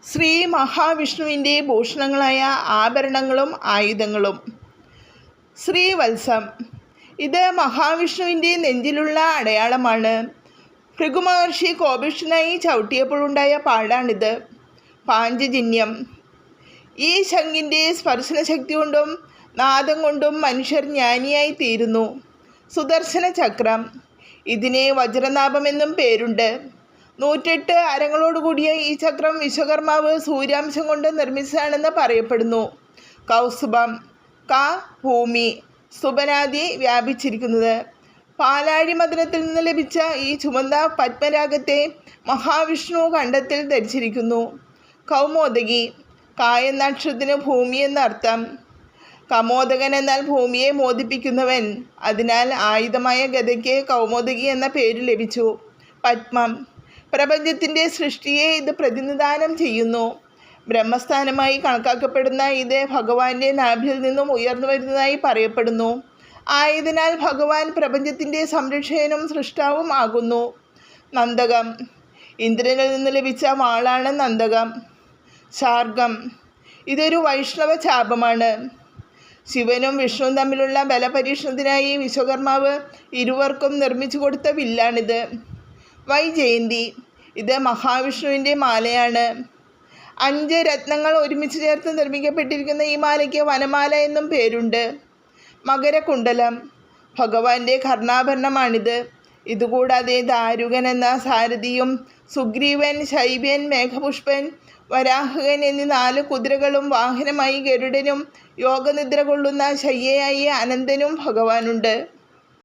ശ്രീ മഹാവിഷ്ണുവിൻ്റെ ഭൂഷണങ്ങളായ ആഭരണങ്ങളും ആയുധങ്ങളും. ശ്രീവത്സം, ഇത് മഹാവിഷ്ണുവിൻ്റെ നെഞ്ചിലുള്ള അടയാളമാണ്. ഭൃഗുമഹർഷി കോപിഷ്ഠനായി ചവിട്ടിയപ്പോഴുണ്ടായ പാടാണിത്. പാഞ്ചജന്യം, ഈ ശംഖിൻ്റെ സ്പർശനശക്തി കൊണ്ടും നാദം കൊണ്ടും മനുഷ്യർ ജ്ഞാനിയായി തീരുന്നു. സുദർശന ചക്രം, ഇതിന് വജ്രനാഭമെന്നും പേരുണ്ട്. 108 അരങ്ങളോടുകൂടിയ ഈ ചക്രം വിശ്വകർമാവ് സൂര്യാംശം കൊണ്ട് നിർമ്മിച്ചതാണെന്ന് പറയപ്പെടുന്നു. കൗസുഭം, ഭൂമി സുബനാദി വ്യാപിച്ചിരിക്കുന്നത്. പാലാഴി മദനത്തിൽ നിന്ന് ലഭിച്ച ഈ ചുമന്ന പത്മരാഗത്തെ മഹാവിഷ്ണു കണ്ഠത്തിൽ ധരിച്ചിരിക്കുന്നു. കൗമോദകി, എന്ന അക്ഷരത്തിന് ഭൂമി എന്നർത്ഥം. കമോദകൻ എന്നാൽ ഭൂമിയെ മോദിപ്പിക്കുന്നവൻ. അതിനാൽ ആയുധമായ ഗദയ്ക്ക് കൗമോദകി എന്ന പേര് ലഭിച്ചു. പത്മം, പ്രപഞ്ചത്തിൻ്റെ സൃഷ്ടിയെ ഇത് പ്രതിനിധാനം ചെയ്യുന്നു. ബ്രഹ്മസ്ഥാനമായി കണക്കാക്കപ്പെടുന്ന ഇത് ഭഗവാന്റെ നാഭിയിൽ നിന്നും ഉയർന്നു വരുന്നതായി പറയപ്പെടുന്നു. ആയതിനാൽ ഭഗവാൻ പ്രപഞ്ചത്തിൻ്റെ സംരക്ഷകനും സൃഷ്ടാവും ആകുന്നു. നന്ദകം, ഇന്ദ്രനിൽ നിന്ന് ലഭിച്ച വാളാണ് നന്ദകം. ശാർഗം, ഇതൊരു വൈഷ്ണവ ചാപമാണ്. ശിവനും വിഷ്ണുവും തമ്മിലുള്ള ബലപരീക്ഷണത്തിനായി വിശ്വകർമാവ് ഇരുവർക്കും നിർമ്മിച്ചു കൊടുത്ത വില്ലാണിത്. വൈജയന്തി, ഇത് മഹാവിഷ്ണുവിൻ്റെ മാലയാണ്. 5 രത്നങ്ങൾ ഒരുമിച്ച് ചേർത്ത് നിർമ്മിക്കപ്പെട്ടിരിക്കുന്ന ഈ മാലയ്ക്ക് വനമാല എന്നും പേരുണ്ട്. മകരകുണ്ടലം, ഭഗവാന്റെ കർണാഭരണമാണിത്. ഇതുകൂടാതെ ദാരുകൻ എന്ന സാരഥിയും സുഗ്രീവൻ, ശൈബ്യൻ, മേഘപുഷ്പൻ, വരാഹകൻ എന്നീ 4 കുതിരകളും വാഹനമായി ഗരുഡനും യോഗനിദ്ര കൊള്ളുന്ന ശയ്യയായി അനന്തനും ഭഗവാനുണ്ട്.